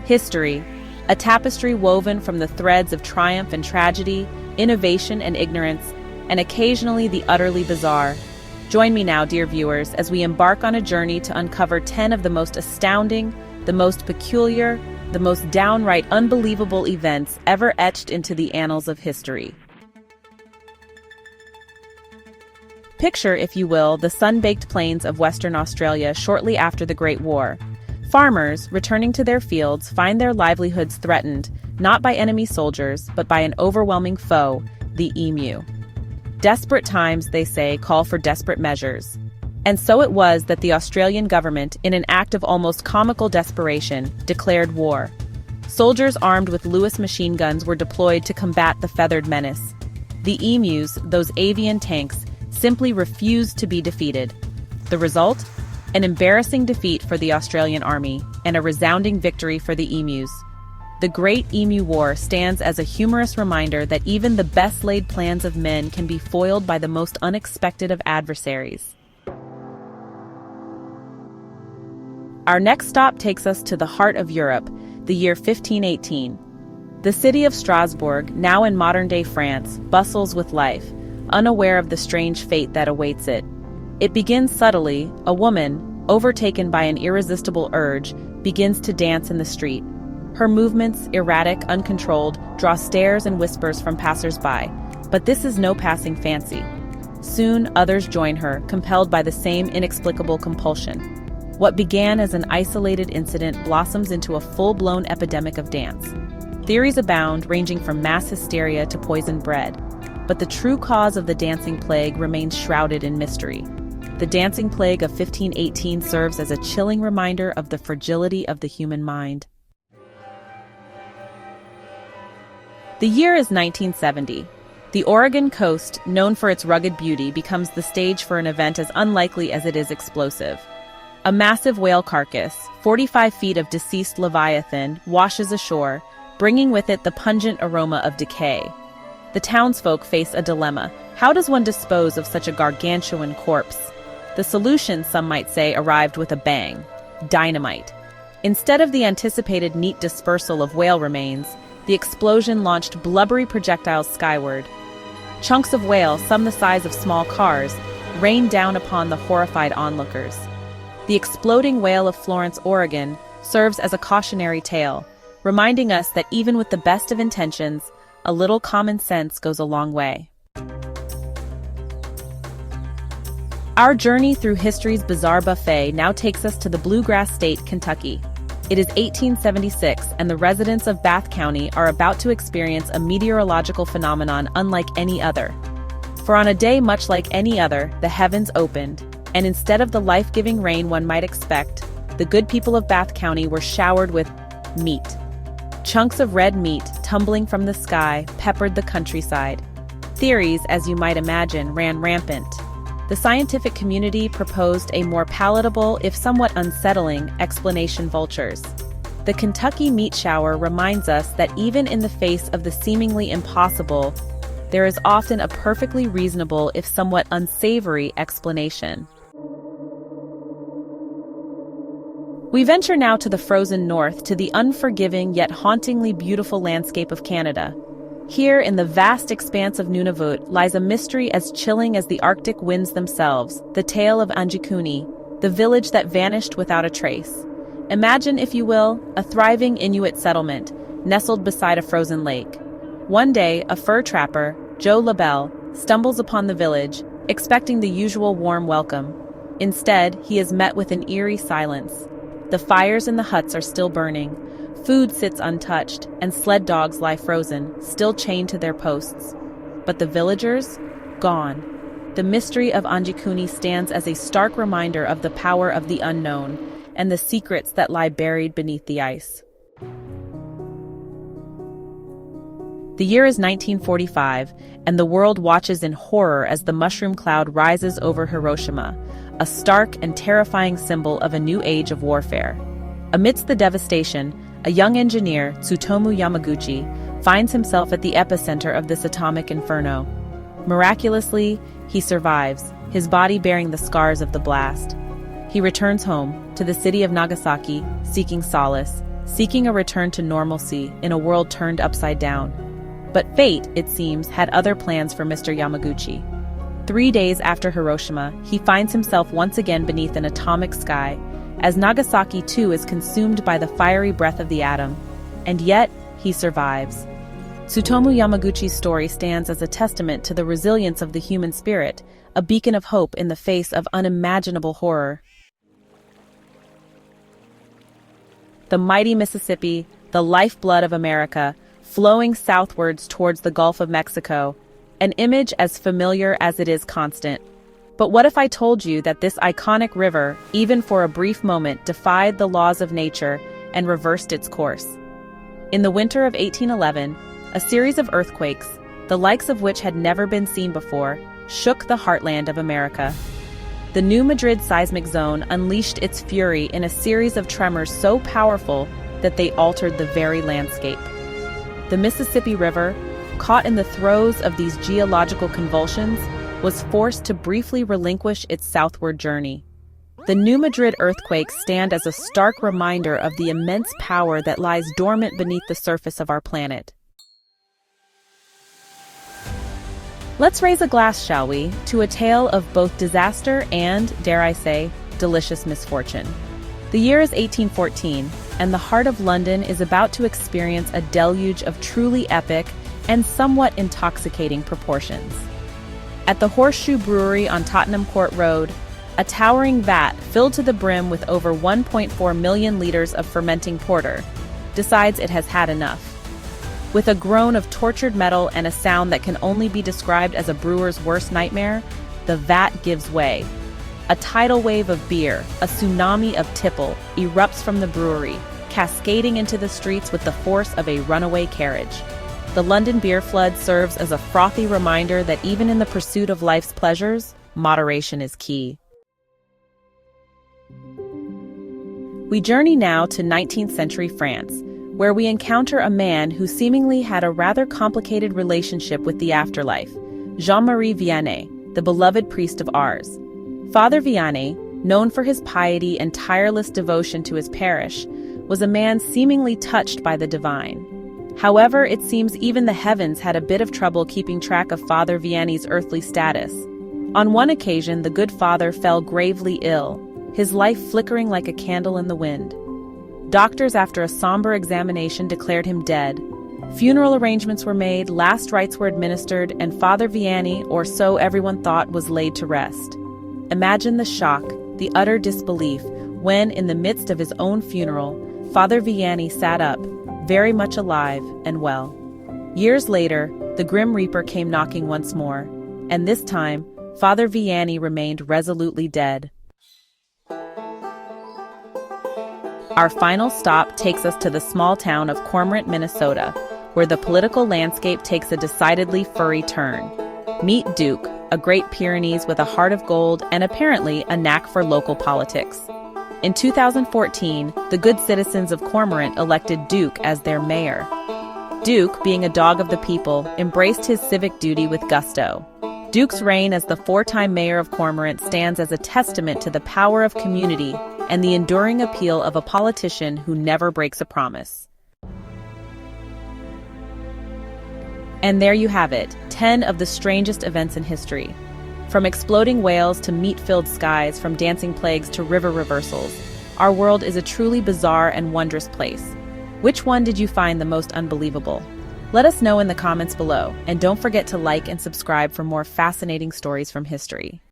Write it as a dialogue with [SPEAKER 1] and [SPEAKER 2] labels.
[SPEAKER 1] History, a tapestry woven from the threads of triumph and tragedy, innovation and ignorance, and occasionally the utterly bizarre. Join me now, dear viewers, as we embark on a journey to uncover 10 of the most astounding, the most peculiar, the most downright unbelievable events ever etched into the annals of history. Picture, if you will, the sun-baked plains of Western Australia shortly after the Great War. Farmers, returning to their fields, find their livelihoods threatened, not by enemy soldiers, but by an overwhelming foe, the emu. Desperate times, they say, call for desperate measures. And so it was that the Australian government, in an act of almost comical desperation, declared war. Soldiers armed with Lewis machine guns were deployed to combat the feathered menace. The emus, those avian tanks, simply refused to be defeated. The result? An embarrassing defeat for the Australian army, and a resounding victory for the emus. The Great Emu War stands as a humorous reminder that even the best-laid plans of men can be foiled by the most unexpected of adversaries. Our next stop takes us to the heart of Europe, the year 1518. The city of Strasbourg, now in modern-day France, bustles with life, unaware of the strange fate that awaits it. It begins subtly. A woman, overtaken by an irresistible urge, begins to dance in the street. Her movements, erratic, uncontrolled, draw stares and whispers from passers-by. But this is no passing fancy. Soon, others join her, compelled by the same inexplicable compulsion. What began as an isolated incident blossoms into a full-blown epidemic of dance. Theories abound, ranging from mass hysteria to poisoned bread. But the true cause of the dancing plague remains shrouded in mystery. The dancing plague of 1518 serves as a chilling reminder of the fragility of the human mind. The year is 1970. The Oregon coast, known for its rugged beauty, becomes the stage for an event as unlikely as it is explosive. A massive whale carcass, 45 feet of deceased leviathan, washes ashore, bringing with it the pungent aroma of decay. The townsfolk face a dilemma. How does one dispose of such a gargantuan corpse? The solution, some might say, arrived with a bang: dynamite. Instead of the anticipated neat dispersal of whale remains, the explosion launched blubbery projectiles skyward. Chunks of whale, some the size of small cars, rained down upon the horrified onlookers. The exploding whale of Florence, Oregon, serves as a cautionary tale, reminding us that even with the best of intentions, a little common sense goes a long way. Our journey through history's bizarre buffet now takes us to the bluegrass state, Kentucky. It is 1876, and the residents of Bath County are about to experience a meteorological phenomenon unlike any other. For on a day much like any other, the heavens opened, and instead of the life-giving rain one might expect, the good people of Bath County were showered with meat. Chunks of red meat, tumbling from the sky, peppered the countryside. Theories, as you might imagine, ran rampant. The scientific community proposed a more palatable, if somewhat unsettling, explanation: vultures. The Kentucky meat shower reminds us that even in the face of the seemingly impossible, there is often a perfectly reasonable, if somewhat unsavory, explanation. We venture now to the frozen north, to the unforgiving yet hauntingly beautiful landscape of Canada. Here, in the vast expanse of Nunavut, lies a mystery as chilling as the Arctic winds themselves, the tale of Angikuni, the village that vanished without a trace. Imagine, if you will, a thriving Inuit settlement, nestled beside a frozen lake. One day, a fur trapper, Joe LaBelle, stumbles upon the village, expecting the usual warm welcome. Instead, he is met with an eerie silence. The fires in the huts are still burning. Food sits untouched, and sled dogs lie frozen, still chained to their posts. But the villagers? Gone. The mystery of Angikuni stands as a stark reminder of the power of the unknown, and the secrets that lie buried beneath the ice. The year is 1945, and the world watches in horror as the mushroom cloud rises over Hiroshima, a stark and terrifying symbol of a new age of warfare. Amidst the devastation, a young engineer, Tsutomu Yamaguchi, finds himself at the epicenter of this atomic inferno. Miraculously, he survives, his body bearing the scars of the blast. He returns home, to the city of Nagasaki, seeking solace, seeking a return to normalcy in a world turned upside down. But fate, it seems, had other plans for Mr. Yamaguchi. 3 days after Hiroshima, he finds himself once again beneath an atomic sky, as Nagasaki too is consumed by the fiery breath of the atom. And yet, he survives. Tsutomu Yamaguchi's story stands as a testament to the resilience of the human spirit, a beacon of hope in the face of unimaginable horror. The mighty Mississippi, the lifeblood of America, flowing southwards towards the Gulf of Mexico, an image as familiar as it is constant. But what if I told you that this iconic river, even for a brief moment, defied the laws of nature and reversed its course? In the winter of 1811, a series of earthquakes, the likes of which had never been seen before, shook the heartland of America. The New Madrid seismic zone unleashed its fury in a series of tremors so powerful that they altered the very landscape. The Mississippi River, caught in the throes of these geological convulsions, was forced to briefly relinquish its southward journey. The New Madrid earthquakes stand as a stark reminder of the immense power that lies dormant beneath the surface of our planet. Let's raise a glass, shall we, to a tale of both disaster and, dare I say, delicious misfortune. The year is 1814, and the heart of London is about to experience a deluge of truly epic and somewhat intoxicating proportions. At the Horseshoe Brewery on Tottenham Court Road, a towering vat filled to the brim with over 1.4 million liters of fermenting porter decides it has had enough. With a groan of tortured metal and a sound that can only be described as a brewer's worst nightmare, the vat gives way. A tidal wave of beer, a tsunami of tipple, erupts from the brewery, cascading into the streets with the force of a runaway carriage. The London beer flood serves as a frothy reminder that even in the pursuit of life's pleasures, moderation is key. We journey now to 19th century France, where we encounter a man who seemingly had a rather complicated relationship with the afterlife, Jean-Marie Vianney, the beloved priest of Ars. Father Vianney, known for his piety and tireless devotion to his parish, was a man seemingly touched by the divine. However, it seems even the heavens had a bit of trouble keeping track of Father Vianney's earthly status. On one occasion, the good father fell gravely ill, his life flickering like a candle in the wind. Doctors, after a somber examination, declared him dead. Funeral arrangements were made, last rites were administered, and Father Vianney, or so everyone thought, was laid to rest. Imagine the shock, the utter disbelief, when, in the midst of his own funeral, Father Vianney sat up, very much alive and well. Years later, the Grim Reaper came knocking once more, and this time, Father Vianney remained resolutely dead. Our final stop takes us to the small town of Cormorant, Minnesota, where the political landscape takes a decidedly furry turn. Meet Duke, a Great Pyrenees with a heart of gold and apparently a knack for local politics. In 2014, the good citizens of Cormorant elected Duke as their mayor. Duke, being a dog of the people, embraced his civic duty with gusto. Duke's reign as the 4-time mayor of Cormorant stands as a testament to the power of community and the enduring appeal of a politician who never breaks a promise. And there you have it, 10 of the strangest events in history. From exploding whales to meat-filled skies, from dancing plagues to river reversals, our world is a truly bizarre and wondrous place. Which one did you find the most unbelievable? Let us know in the comments below, and don't forget to like and subscribe for more fascinating stories from history.